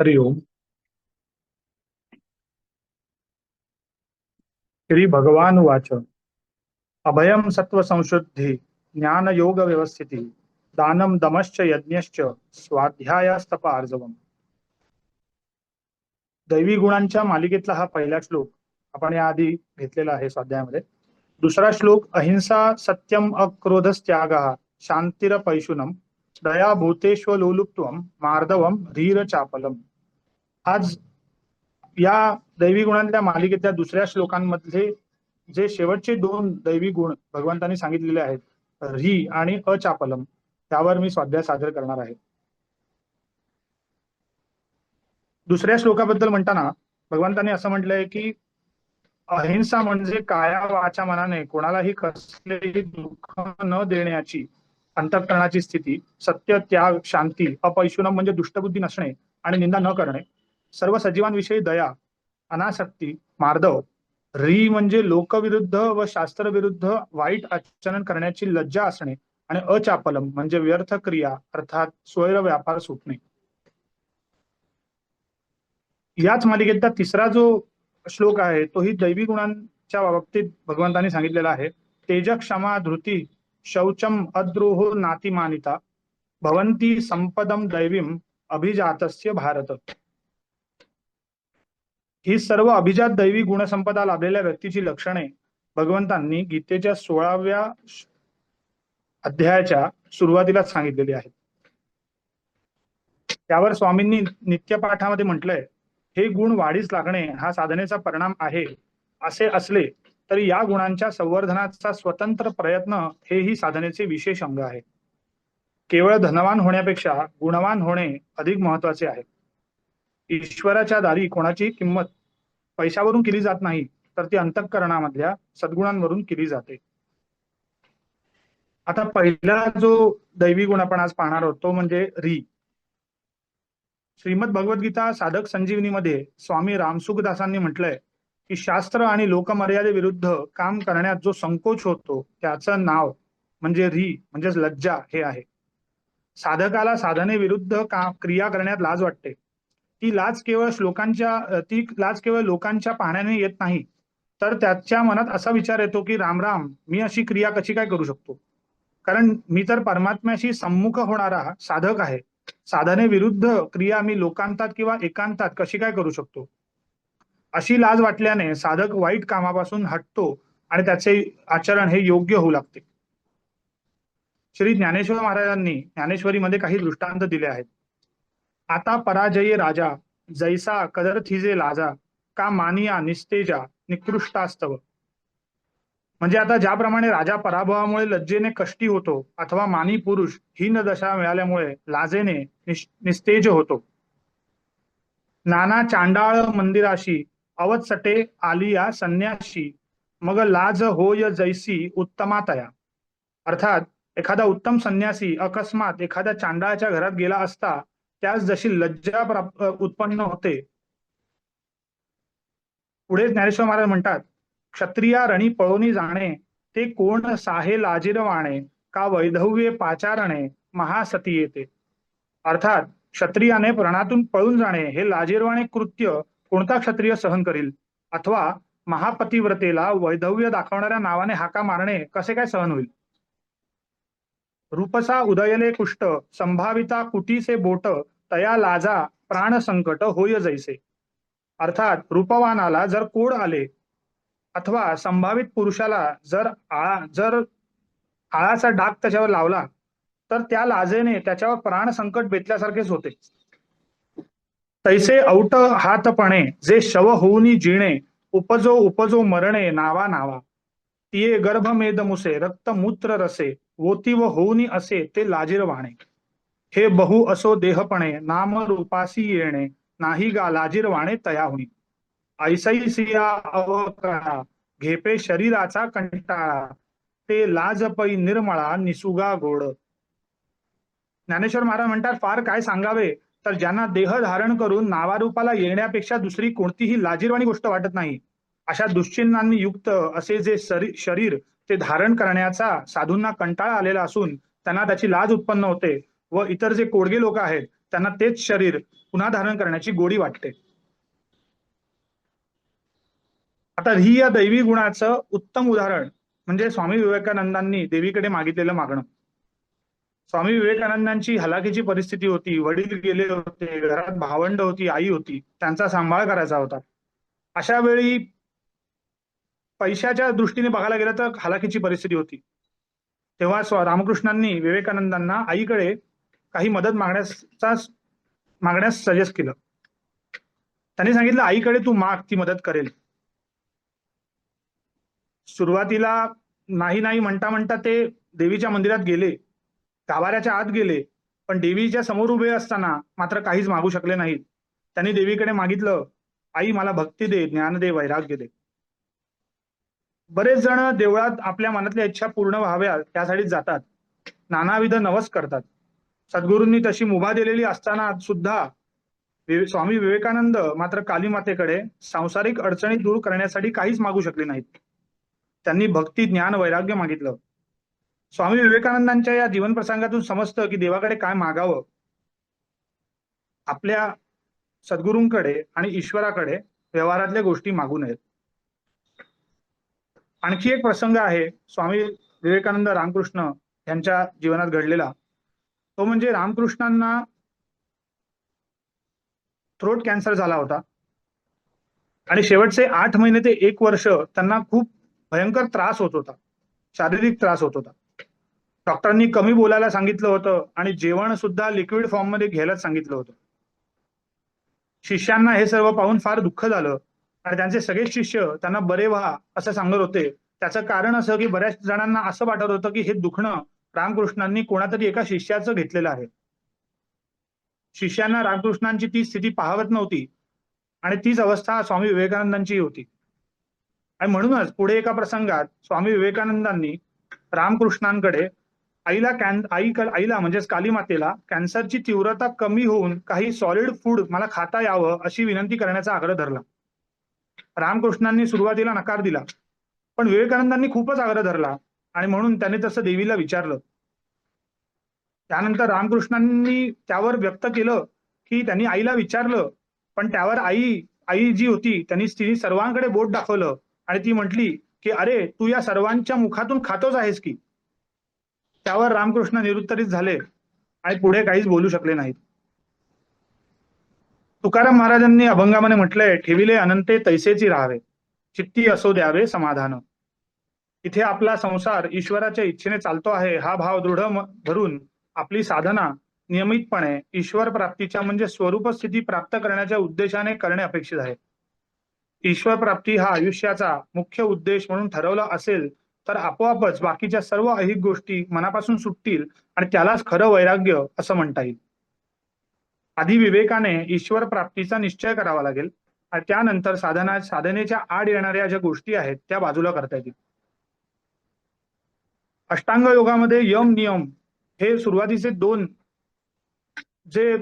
हरि ओम। श्री भगवान वाच अभयम सत्व संशुद्धि ज्ञान योग व्यवस्थिति दानम दमश्च यज्ञश्च स्वाध्यायास्तप आर्जवम। दैवी गुणांच्या मालिकेतला हा पहिला श्लोक आपण याआधी घेतलेला आहे स्वाध्यायामध्ये. दुसरा श्लोक अहिंसा सत्यम अक्रोधस्त्यागः शांतिर पैशुनम दया भूतेष्व लोलुप्त्वम मार्दवम धीर चापलम. आज या दैवी गुणांच्या मालिकेतल्या दुसऱ्या श्लोकांमध्ये जे शेवटचे दोन दैवी गुण भगवंतांनी सांगितलेले आहेत, ह्री आणि अचापलम, त्यावर मी स्वाध्याय सादर करणार आहे. दुसऱ्या श्लोकाबद्दल म्हणताना भगवंतांनी असं म्हटलंय की अहिंसा म्हणजे काया वाचा मनाने कोणालाही कसलेही दुःख न देण्याची अंतःकरणाची स्थिती, सत्य त्याग शांती, अपैशुनम म्हणजे दुष्टबुद्धी नसणे आणि निंदा न करणे, सर्व सजीवांविषयी दया अनासक्ती, मार्दव, री म्हणजे लोकविरुद्ध व शास्त्रविरुद्ध वाईट आचरण करण्याची लज्जा असणे आणि अचापलम म्हणजे व्यर्थ क्रिया अर्थात स्वैर व्यापार सुटणे. याच मालिकेतला तिसरा जो श्लोक आहे तोही दैवी गुणांच्या बाबतीत भगवंतांनी सांगितलेला आहे. तेज क्षमा धृती शौचम अद्रोहो नातिमानिता भवंती संपदम दैवीम अभिजातस्य भारत. ही सर्व अभिजात दैवी गुणसंपदा लाभलेल्या व्यक्तीची लक्षणे भगवंतांनी गीतेच्या 16व्या अध्यायाच्या सुरुवातीलाच सांगितलेली आहेत. त्यावर स्वामींनी नित्यपाठामध्ये म्हटलंय, हे गुण वाढीस लागणे हा साधनेचा परिणाम आहे. असे असले तरी या गुणांच्या संवर्धनाचा स्वतंत्र प्रयत्न हेही साधनेचे विशेष अंग आहे. केवळ धनवान होण्यापेक्षा गुणवान होणे अधिक महत्वाचे आहे. ईश्वराच्या दारी कोणाची किंमत पैशावरून केली जात नाही, तर ती अंतःकरणामधल्या सद्गुणांवरून केली जाते. आता पहिला जो दैवी गुण आपण आज पाहणार आहोत तो म्हणजे री. श्रीमद भगवद्गीता साधक संजीवनीमध्ये स्वामी रामसुखदासांनी म्हटलंय की शास्त्र आणि लोकमर्यादेविरुद्ध काम करण्यात जो संकोच होतो त्याचं नाव म्हणजे री म्हणजेच लज्जा हे आहे. साधकाला साधनेविरुद्ध क्रिया करण्यात लाज वाटते. ती लाज केवळ लोकांच्या पाहण्याने येत नाही, तर त्याच्या मनात असा विचार येतो की राम मी अशी क्रिया कशी काय करू शकतो, कारण मी तर परमात्म्याशी सम्मुख होणारा साधक आहे. साधनेविरुद्ध क्रिया मी लोकांतात किंवा एकांतात कशी काय करू शकतो. अशी लाज वाटल्याने साधक वाईट कामापासून हटतो आणि त्याचे आचरण हे योग्य होऊ लागते. श्री ज्ञानेश्वर महाराजांनी ज्ञानेश्वरीमध्ये काही दृष्टांत दिले आहेत. आता पराजये राजा जैसा कदर थिजे लाजा का मानिया निस्तेजा निकृष्टास्तव. म्हणजे आता ज्याप्रमाणे राजा पराभवामुळे लज्जेने कष्टी होतो अथवा मानी पुरुष हीन दशा मिळाल्यामुळे लाजेने निस्तेज होतो. नाना चांडाळ मंदिराशी अवत्सटे आलिया संन्याशी मग लाज होय जैसी उत्तमातया. अर्थात एखादा उत्तम संन्यासी अकस्मात एखाद्या चांडाळाच्या घरात गेला असता त्यास जशी लज्जा उत्पन्न होते. पुढे ज्ञानेश्वर महाराज म्हणतात, क्षत्रिया रणी पळोनी जाणे ते कोण साहे लाजिरवाणे का वैधव्ये पाचारणे महासती येते. अर्थात क्षत्रियाने रणातून पळून जाणे हे लाजिरवाणे कृत्य कोणता क्षत्रिय सहन करील, अथवा महापतिव्रतेला वैधव्य दाखवणाऱ्या नावाने हाका मारणे कसे काय सहन होईल. रूपसा उदयले कुष्ट संभाविता कुटीसे बोट तया लाजा प्राण संकट होय जैसे. अर्थात रूपवानाला जर कोड आले अथवा संभावित पुरुषाला जर आळाचा डाग त्याच्यावर लावला तर त्या लाजेने त्याच्यावर प्राण संकट बेतल्यासारखेच होते. तैसे औट हातपणे जे शव होऊनी जिणे उपजो उपजो मरणे नावा नावा तिये गर्भमेद मुसे रक्त मूत्र रसे वोती व होऊनी असे ते लाजिरवाणे. हे बहु असो देहपणे नाम रूपासी येणे नाही गा लाजिरवाणे तयाहुनी. ऐसई सिया अवकळा घेपे शरीराचा कंटाळा ते लाजपई निर्मळा निसुगा गोड. ज्ञानेश्वर महाराज म्हणतात, फार काय सांगावे, तर ज्यांना देह धारण करून नावारूपाला येण्यापेक्षा दुसरी कोणतीही लाजिरवाणी गोष्ट वाटत नाही अशा दुश्चिन्हांनी युक्त असे जे शरीर ते धारण करण्याचा साधूंना कंटाळा आलेला असून त्यांना त्याची लाज उत्पन्न होते व इतर जे कोडगे लोक आहेत त्यांना तेच शरीर पुन्हा धारण करण्याची गोडी वाटते. आता ही या दैवी गुणाचं उत्तम उदाहरण म्हणजे स्वामी विवेकानंदांनी देवीकडे मागितलेलं मागणं. स्वामी विवेकानंदांची हलाखीची परिस्थिती होती, वडील गेले होते, घरात भावंड होती, आई होती, त्यांचा सांभाळ करायचा होता. अशा वेळी पैशाच्या दृष्टीने बघायला गेलं तर हलाखीची परिस्थिती होती. तेव्हा रामकृष्णांनी विवेकानंदांना आईकडे काही मदत मागण्यास सजेस्ट केलं. त्यांनी सांगितलं, आईकडे तू माग, ती मदत करेल. सुरुवातीला नाही नाही म्हणता म्हणता ते देवीच्या मंदिरात गेले, गाभाऱ्याच्या आत गेले, पण देवीच्या समोर उभे असताना मात्र काहीच मागू शकले नाहीत. त्यांनी देवीकडे मागितलं, आई मला भक्ती दे, ज्ञान दे, वैराग्य दे. बरेच जण देवळात आपल्या मनातल्या इच्छा पूर्ण व्हाव्या त्यासाठी जातात, नानाविध नवस करतात. सद्गुरूंनी तशी मुभा दिलेली असताना सुद्धा स्वामी विवेकानंद मात्र कालीमातेकडे सांसारिक अडचणी दूर करण्यासाठी काहीच मागू शकले नाहीत. त्यांनी भक्ती, ज्ञान, वैराग्य मागितलं. स्वामी विवेकानंदांच्या या जीवन प्रसंगातून समजतं की देवाकडे काय मागावं. आपल्या सद्गुरूंकडे आणि ईश्वराकडे व्यवहारातल्या गोष्टी मागू नयेत. आणखी एक प्रसंग आहे स्वामी विवेकानंद रामकृष्ण यांच्या जीवनात घडलेला. तो म्हणजे रामकृष्णांना थ्रोट कॅन्सर झाला होता आणि शेवटचे 8 महिने ते 1 वर्ष त्यांना खूप भयंकर त्रास होत होता, शारीरिक त्रास होत होता. डॉक्टरांनी कमी बोलायला सांगितलं होतं आणि जेवण सुद्धा लिक्विड फॉर्म मध्ये घ्यायला सांगितलं होतं. शिष्यांना हे सर्व पाहून फार दुःख झालं आणि त्यांचे सगळे शिष्य त्यांना बरे व्हा असं सांगत होते. त्याचं कारण असं की बऱ्याच जणांना असं वाटत होतं की हे दुखणं रामकृष्णांनी कोणातरी एका शिष्याचं घेतलेलं आहे. शिष्यांना रामकृष्णांची ती स्थिती पाहवत नव्हती आणि तीच अवस्था स्वामी विवेकानंदांची होती. आणि म्हणूनच पुढे एका प्रसंगात स्वामी विवेकानंदांनी रामकृष्णांकडे आईला म्हणजेच कालीमातेला कॅन्सरची तीव्रता कमी होऊन काही सॉलिड फूड मला खाता यावं अशी विनंती करण्याचा आग्रह धरला. रामकृष्णांनी सुरुवातीला नकार दिला, पण विवेकानंदांनी खूपच आग्रह धरला आणि म्हणून त्यांनी तसं देवीला विचारलं. त्यानंतर रामकृष्णांनी त्यावर व्यक्त केलं की त्यांनी आईला विचारलं, पण त्यावर आई जी होती तिने सर्वांकडे बोट दाखवलं आणि ती म्हटली की अरे तू या सर्वांच्या मुखातून खातोच आहेस की. त्यावर रामकृष्ण निरुत्तरित झाले आणि पुढे काहीच बोलू शकले नाहीत. तुकाराम महाराजांनी अभंगामध्ये म्हटलंय, ठेविले अनंते तैसेची राहावे, चित्ती असो द्यावे समाधान. इथे आपला संसार ईश्वराच्या इच्छेने चालतो आहे हा भाव दृढ धरून आपली साधना नियमितपणे ईश्वर प्राप्तीच्या म्हणजे स्वरूप स्थिती प्राप्त करण्याच्या उद्देशाने करणे अपेक्षित आहे. ईश्वर प्राप्ती हा आयुष्याचा मुख्य उद्देश म्हणून ठरवला असेल तर आपोआपच बाकीच्या सर्व ऐहिक गोष्टी मनापासून सुटतील आणि त्यालाच खरं वैराग्य असं म्हणता येईल. आधी विवेकाने ईश्वर प्राप्तीचा निश्चय करावा लागेल आणि त्यानंतर साधनेच्या आड येणाऱ्या ज्या गोष्टी आहेत त्या बाजूला करता येतील. अष्टांग योगामध्ये यम नियम हे सुरुवातीचे 2 जे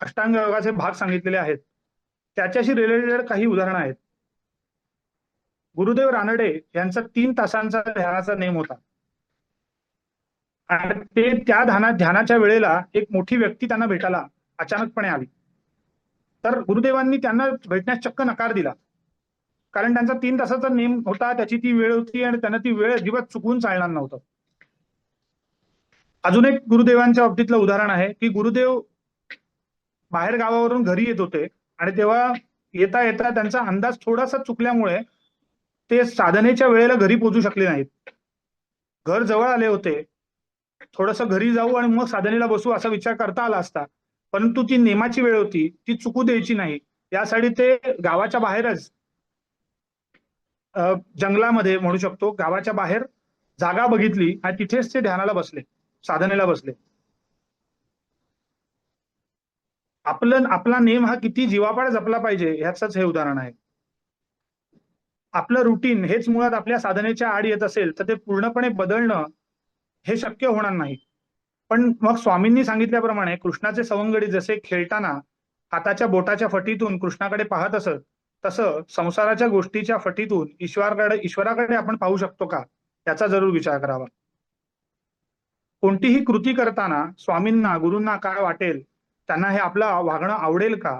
अष्टांग योगाचे भाग सांगितलेले आहेत त्याच्याशी रिलेटेड काही उदाहरणं आहेत. गुरुदेव रानडे यांचा 3 तासांचा ध्यानाचा नेम होता आणि ते त्या ध्यानाच्या वेळेला एक मोठी व्यक्ती त्यांना भेटायला अचानकपणे आली. तर गुरुदेवांनी त्यांना भेटण्यास चक्क नकार दिला, कारण त्यांचा 3 तासाचा नेम होता, त्याची ती वेळ होती आणि त्यांना ती वेळ अजिबात चुकवून चालणार नव्हतं. अजून एक गुरुदेवांच्या बाबतीतलं उदाहरण आहे की गुरुदेव बाहेर गावावरून घरी येत होते आणि तेव्हा येता येता त्यांचा अंदाज थोडासा चुकल्यामुळे ते साधनेच्या वेळेला घरी पोहोचू शकले नाहीत. घर जवळ आले होते, थोडंसं घरी जाऊ आणि मग साधनेला बसू असा विचार करता आला असता, परंतु ती नेमाची वेळ होती, ती चुकू द्यायची नाही यासाठी ते गावाच्या बाहेरच जंगलामध्ये म्हणू शकतो गावाच्या बाहेर जागा बघितली आणि तिथेच ते ध्यानाला बसले, साधनेला बसले. आपला नेम हा किती जीवापाड जपला पाहिजे ह्याचंच हे उदाहरण आहे. आपलं रुटीन हेच मुळात आपल्या साधनेच्या आड येत असेल तर ते पूर्णपणे बदलणं हे शक्य होणार नाही. पण मग स्वामींनी सांगितल्याप्रमाणे कृष्णाचे सवंगडी जसे खेळताना हाताच्या बोटाच्या फटीतून कृष्णाकडे पाहत असत, तसं संसाराच्या गोष्टीच्या फटीतून ईश्वराकडे आपण पाहू शकतो का याचा जरूर विचार करावा. कोणतीही कृती करताना स्वामींना गुरूंना काय वाटेल त्यांना हे आपलं वागणं आवडेल का,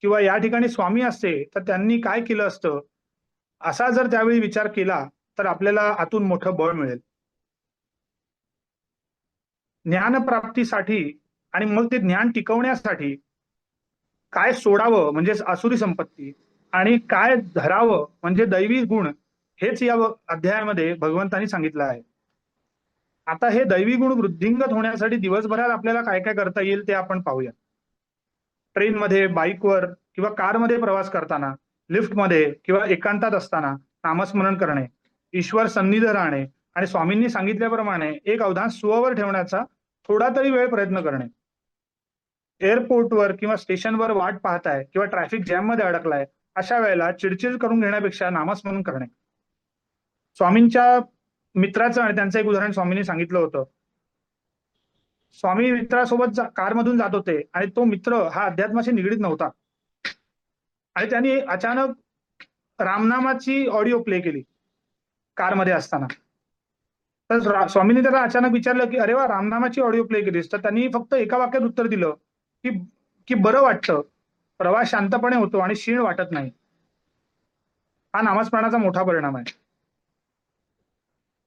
किंवा या ठिकाणी स्वामी असते तर त्यांनी काय केलं असतं, असा जर त्यावेळी विचार केला तर आपल्याला आतून मोठं बळ मिळेल. ज्ञानप्राप्तीसाठी आणि मग ते ज्ञान टिकवण्यासाठी काय सोडावं म्हणजेच आसुरी संपत्ती, आणि काय धरावं म्हणजे दैवी गुण, हेच या अध्यायामध्ये भगवंतांनी सांगितलं आहे. आता हे दैवी गुण वृद्धिंगत होण्यासाठी दिवसभरात आपल्याला काय काय करता येईल ते आपण पाहूया. ट्रेनमध्ये, बाईकवर किंवा कारमध्ये प्रवास करताना, लिफ्टमध्ये किंवा एकांतात असताना नामस्मरण करणे, ईश्वर सन्निध राहणे आणि स्वामींनी सांगितल्याप्रमाणे एक अवधान सुवावर ठेवण्याचा थोडा तरी वेळ प्रयत्न करणे. एअरपोर्टवर किंवा स्टेशनवर वाट पाहताय किंवा ट्रॅफिक जॅम मध्ये अडकलाय, अशा वेळेला चिडचिड करून घेण्यापेक्षा नामस्मरण करणे. स्वामींच्या मित्राचं आणि त्यांचं एक उदाहरण स्वामींनी सांगितलं होतं. स्वामी मित्रासोबत कारमधून जात होते आणि तो मित्र हा अध्यात्माशी निगडीत नव्हता, आणि त्यांनी अचानक रामनामाची ऑडिओ प्ले केली कारमध्ये असताना. तर स्वामींनी त्याला अचानक विचारलं की अरे वा, रामनामाची ऑडिओ प्ले केलीस? तर त्यांनी फक्त एका वाक्यात उत्तर दिलं की की बरं वाटतं, प्रवास शांतपणे होतो आणि शीण वाटत नाही. हा नामस्मरणाचा मोठा परिणाम आहे.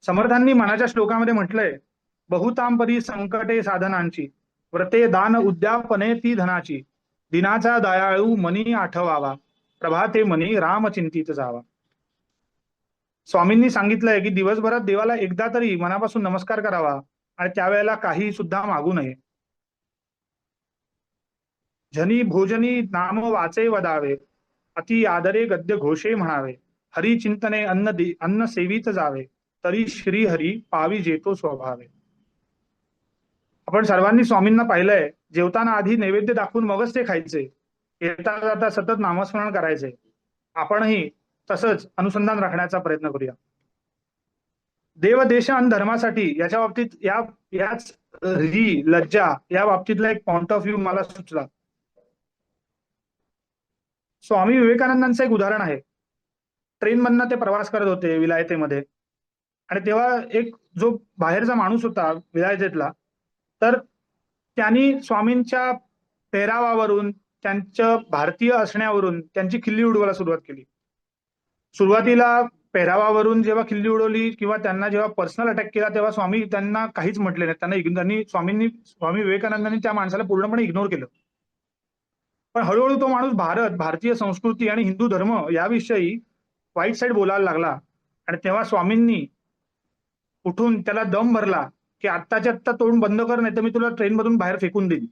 समर्थांनी मनाच्या श्लोकामध्ये म्हटलंय, बहुतांपरी संकटे साधनांची, व्रते दान उद्यापने ती धनाची, दिनाचा दयाळू मनी आठवावा, प्रभाते मनी राम चिंतित जावा. स्वामींनी सांगितलंय की दिवसभरात देवाला एकदा तरी मनापासून नमस्कार करावा आणि त्यावेळेला काही सुद्धा मागू नये. जनी भोजनी नाम वाचे वदावे, अति आदरे गद्य घोषे म्हणावे, हरी चिंतने अन्न सेवित जावे, तरी श्री हरी पावी जेतो स्वभावे. आपण सर्वांनी स्वामींना पाहिलंय, जेवताना आधी नैवेद्य दाखवून मगच ते खायचे, येता जाता सतत नामस्मरण करायचे. आपणही तसंच अनुसंधान राखण्याचा प्रयत्न करूया. देव, देश आणि धर्मासाठी याच्या बाबतीत याच लज्जा या बाबतीतला एक पॉइंट ऑफ व्ह्यू मला सुचला. स्वामी विवेकानंदांचं एक उदाहरण आहे. ट्रेनमधनं ते प्रवास करत होते विलायतेमध्ये, आणि तेव्हा एक जो बाहेरचा माणूस होता विलायतेतला, तर त्यांनी स्वामींच्या पेहरावावरून, त्यांच्या भारतीय असण्यावरून त्यांची खिल्ली उडवायला सुरुवात केली. सुरुवातीला पेहरावावरून जेव्हा खिल्ली उडवली किंवा त्यांना जेव्हा पर्सनल अटॅक केला, तेव्हा स्वामी त्यांना काहीच म्हटले नाही. स्वामी विवेकानंदांनी त्या माणसाला पूर्णपणे इग्नोर केलं. पण हळूहळू तो माणूस भारतीय संस्कृती आणि हिंदू धर्म याविषयी वाईट साईड बोलायला लागला, आणि तेव्हा स्वामींनी उठून त्याला दम भरला की आत्ताच्या आत्ता तोंड बंद कर, नाही तर मी तुला ट्रेनमधून बाहेर फेकून देईन.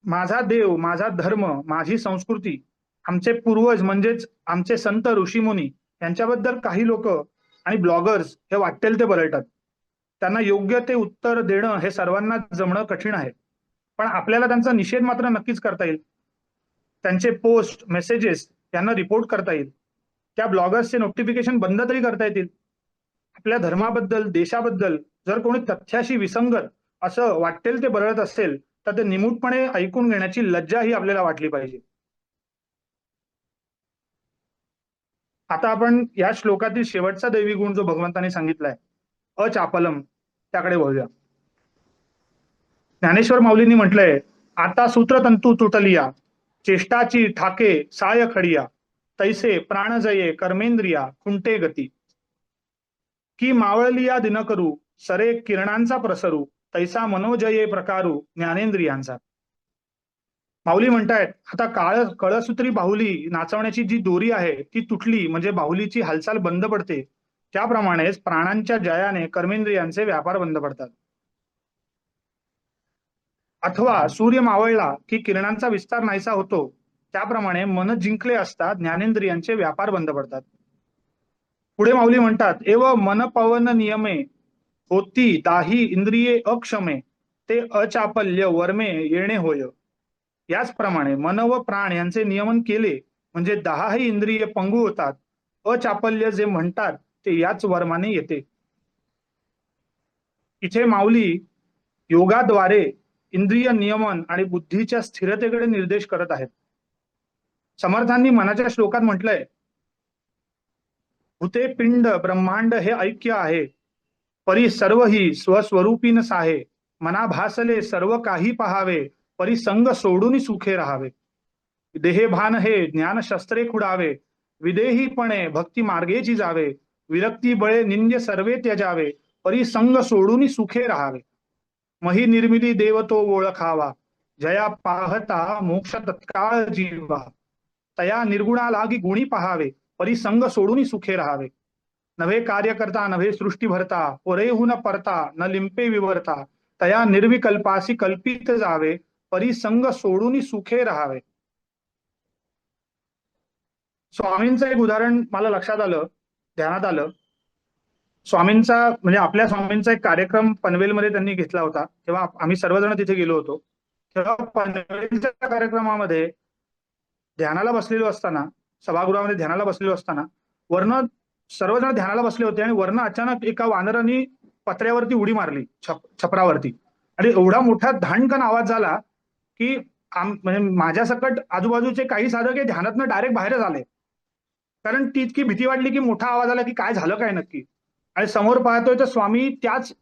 माझा देव, माझा धर्म, माझी संस्कृती, आमचे पूर्वज म्हणजेच आमचे संत ऋषीमुनी यांच्याबद्दल काही लोक आणि ब्लॉगर्स हे वाटेल ते बरळतात. त्यांना योग्य ते उत्तर देणं हे सर्वांना जमणं कठीण आहे, पण आपल्याला त्यांचा निषेध मात्र नक्कीच करता येईल. त्यांचे पोस्ट, मेसेजेस यांना रिपोर्ट करता येईल. त्या ब्लॉगर्सचे नोटिफिकेशन बंद तरी करता येतील. आपल्या धर्माबद्दल, देशाबद्दल जर कोणी तथ्याशी विसंगत असं वाटेल ते बरळत असेल, तर ते निमूटपणे ऐकून घेण्याची लज्जा ही आपल्याला वाटली पाहिजे. आता आपण या श्लोकातील शेवटचा दैवी गुण जो भगवंतांनी सांगितलाय, अचापलम, त्याकडे वळूया. ज्ञानेश्वर माऊलींनी म्हटलंय, आता सूत्रतंतू तुटलिया, चेष्टाची ठाके साय खडिया, तैसे प्राणजये कर्मेंद्रिया खुंटे गती. की मावळलिया दिनकरू, सरे किरणांचा प्रसरू, तैसा मनोजये प्रकारू ज्ञानेंद्रियांचा. माऊली म्हणतायत, आता कळसूत्री बाहुली नाचवण्याची जी दोरी आहे ती तुटली म्हणजे बाहुलीची हालचाल बंद पडते, त्याप्रमाणेच प्राणांच्या जयाने कर्मेंद्रियांचे व्यापार बंद पडतात. अथवा सूर्य मावळला की किरणांचा विस्तार नाहीसा होतो, त्याप्रमाणे मन जिंकले असता ज्ञानेंद्रियांचे व्यापार बंद पडतात. पुढे माऊली म्हणतात, एव मन पवन नियमे होती दाही इंद्रिये अक्षमे, ते अचापल्य वर्मे येणे होय. याचप्रमाणे मन व प्राण यांचे नियमन केले म्हणजे 10ही इंद्रिय पंगू होतात. अचापल्य जे म्हणतात ते याच वर्माने येते. इथे माऊली योगाद्वारे इंद्रिय नियमन आणि बुद्धीच्या स्थिरतेकडे निर्देश करत आहेत. समर्थांनी मनाच्या श्लोकात म्हटलंय, भूते पिंड ब्रह्मांड हे ऐक्य आहे, परी सर्व ही स्वस्वरूपीन साहे, मना भासले सर्व काही पहावे, परी संग सोडून सुखे राहावे. देहे भान हे ज्ञान शस्त्रे खुडावे, विदेहीपणे भक्ती मार्गेची जावे. विरक्ती बळे निंद्य सर्वे त्यजावे, परी संग सोडून सुखे राहावे. मही निर्मिली देव तो ओळखावा, जया पाहता मोक्ष तत्काळ जीवा. तया निर्गुणा लागी गुणी पहावे, परी संग सोडून सुखे राहावे. नव्हे कार्य करता नव्हे सृष्टी भरता, पोरेहून परता न लिंपे विवरता. तया निर्विकल्पासी कल्पित जावे, परी संग सोडून सुखे राहावे. स्वामींचं एक उदाहरण मला लक्षात आलं, ध्यानात आलं. स्वामींचा म्हणजे आपल्या स्वामींचा एक कार्यक्रम पनवेलमध्ये त्यांनी घेतला होता, तेव्हा आम्ही सर्वजण तिथे गेलो होतो. तेव्हा पनवेलच्या कार्यक्रमामध्ये ध्यानाला बसलेलो असताना, सभागृहामध्ये ध्यानाला बसलेलो असताना, वर्ण सर्वजण ध्यानाला बसले होते आणि वर्ण अचानक एका वानराने पत्र्यावरती उडी मारली, छपरावरती. आणि एवढा मोठा धाणकन आवाज झाला की म्हणजे माझ्या सकट आजूबाजूचे काही साधक हे ध्यानातनं डायरेक्ट बाहेरच आले, कारण ती इतकी भीती वाटली की मोठा आवाज आला की काय झालं काय नक्की. आणि समोर पाहतोय तर स्वामी त्याच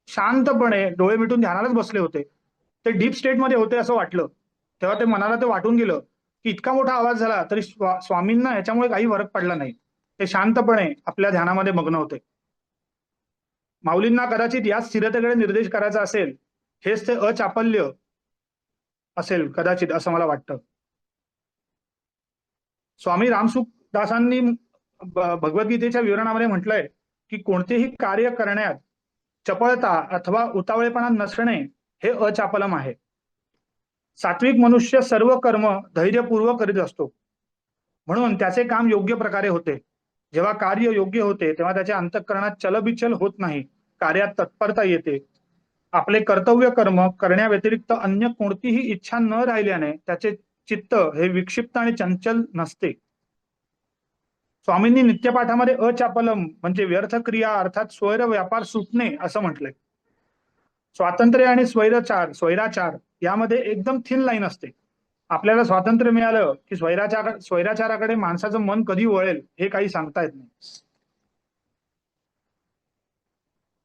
शांतपणे डोळे मिटून ध्यानालाच बसले होते. ते डीप स्टेटमध्ये होते असं वाटलं. तेव्हा ते मनाला ते वाटून गेलं की इतका मोठा आवाज झाला तरी स्वामींना याच्यामुळे काही फरक पडला नाही. ते शांतपणे आपल्या ध्यानामध्ये मग्न होते. माऊलींना कदाचित या स्थिरतेकडे निर्देश करायचा असेल, हेच ते अचापल्य असेल कदाचित, असं मला वाटतं. स्वामी रामसुखदासांनी भगवद्गीतेच्या विवरणामध्ये म्हटलंय की कोणतेही कार्य करण्यात चपळता अथवा उतावळेपणा नसणे हे अचापलम आहे. सात्विक मनुष्य सर्व कर्म धैर्यपूर्वक करीत असतो, म्हणून त्याचे काम योग्य प्रकारे होते. जेव्हा कार्य योग्य होते तेव्हा त्याच्या अंतःकरणात चलबिचल होत नाही, कार्यात तत्परता येते. आपले कर्तव्य कर्म करण्याव्यतिरिक्त अन्य कोणतीही इच्छा न राहिल्याने त्याचे चित्त हे विक्षिप्त आणि चंचल नसते. स्वामींनी नित्यपाठामध्ये अचापलम म्हणजे व्यर्थ क्रिया अर्थात स्वैर व्यापार सुटणे असं म्हटलंय. स्वातंत्र्य आणि स्वैराचार यामध्ये एकदम थिन लाईन असते. आपल्याला स्वातंत्र्य मिळालं की स्वैराचाराकडे माणसाचं मन कधी वळेल हे काही सांगता येत नाही.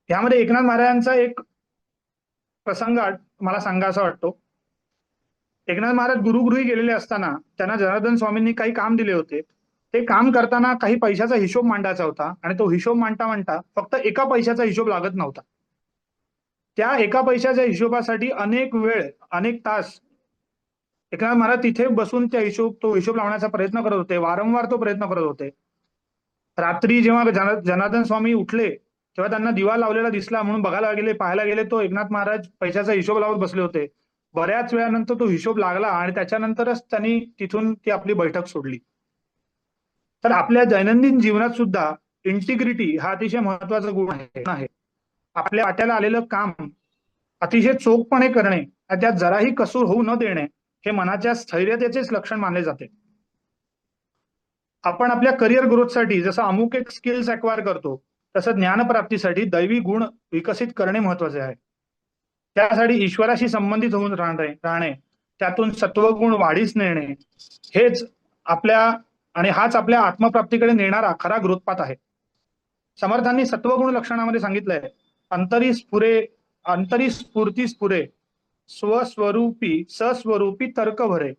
यामध्ये एकनाथ महाराजांचा एक प्रसंग मला सांगायचा वाटतो. एकनाथ महाराज गुरुगृही गेलेले असताना त्यांना जनार्दन स्वामींनी काही काम दिले होते. ते काम करताना काही पैशाचा हिशोब मांडायचा होता आणि तो हिशोब मांडता फक्त एका पैशाचा हिशोब लागत नव्हता. त्या एका पैशाच्या हिशोबासाठी अनेक वेळ, अनेक तास एकनाथ महाराज तिथे बसून तो हिशोब लावण्याचा प्रयत्न करत होते. वारंवार तो प्रयत्न करत होते. रात्री जेव्हा जनार्दन स्वामी उठले तेव्हा त्यांना दिवा लावलेला दिसला, म्हणून पाहायला गेले तो एकनाथ महाराज पैशाचा हिशोब लावत बसले होते. बऱ्याच वेळानंतर तो हिशोब लागला आणि त्याच्यानंतरच त्यांनी तिथून ती आपली बैठक सोडली. तर आपल्या दैनंदिन जीवनात सुद्धा इंटिग्रिटी हा अतिशय महत्वाचा गुण आहे. आपल्या वाट्याला आलेलं काम अतिशय चोखपणे करणे, त्यात जराही कसूर होऊ न देणे हे मनाच्या स्थैर्यतेचेच लक्षण मानले जाते. आपण आपल्या करिअर ग्रोथसाठी जसं अमुक एक स्किल्स अक्वायर करतो, तसं ज्ञानप्राप्तीसाठी दैवी गुण विकसित करणे महत्वाचे आहे. त्यासाठी ईश्वराशी संबंधित होऊन राहणे, त्यातून सत्वगुण वाढीस नेणे हाच आपल्या आत्मप्राप्तीकडे नेणारा खरा ग्रोथपाथ आहे. समर्थांनी सत्वगुण लक्षणामध्ये सांगितलंय, अंतरी स्फूर्ती स्फुरे, स्वस्वरूपी सस्वरूपी तर्क भरे,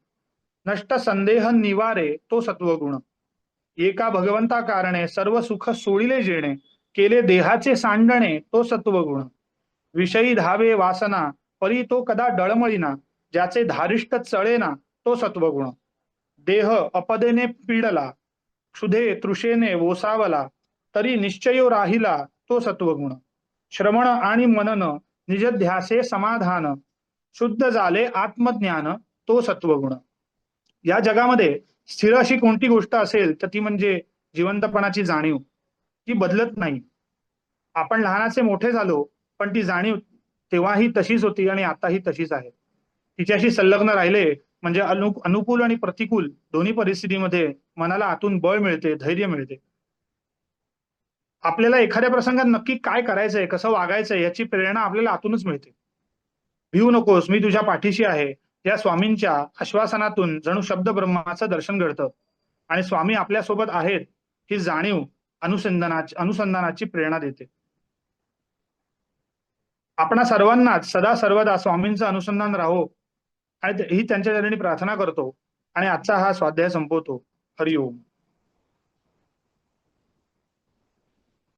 नष्ट संदेह निवारे तो सत्वगुण. एका भगवंता कारणे सर्व सुख सोडिले जेणे, केले देहाचे सांडणे तो सत्वगुण. विषयी धावे वासना, परी तो कदा डळमळीना, ज्याचे धारिष्ट चळेना तो सत्वगुण. देह अपदेने पीडला, क्षुधे तृषेने ओसावला, तरी निश्चयो राहिला तो सत्वगुण. श्रवण आणि मनन निजध्यासे समाधान, शुद्ध झाले आत्मज्ञान तो सत्वगुण. या जगामध्ये स्थिर अशी कोणती गोष्ट असेल तर ती म्हणजे जिवंतपणाची जाणीव. ती बदलत नाही. आपण लहानाचे मोठे झालो पण ती जाणीव तेव्हाही तशीच होती आणि आताही तशीच आहे. तिच्याशी संलग्न राहिले म्हणजे अनुकूल आणि प्रतिकूल दोन्ही परिस्थितीमध्ये मनाला आतून बळ मिळते, धैर्य मिळते. आपल्याला एखाद्या प्रसंगात नक्की काय करायचंय, कसं वागायचंय याची प्रेरणा आपल्याला आतूनच मिळते. भिवू नकोस, मी तुझ्या पाठीशी आहे या स्वामींच्या आश्वासनातून जणू शब्द ब्रह्माचं दर्शन घडतं आणि स्वामी आपल्यासोबत आहेत ही जाणीव अनुसंधानाची प्रेरणा देते. आपणा सर्वांनाच सदा सर्वदा स्वामींचं अनुसंधान राहो आणि ही त्यांच्या चरणी प्रार्थना करतो आणि आजचा हा स्वाध्याय संपवतो. हरिओम.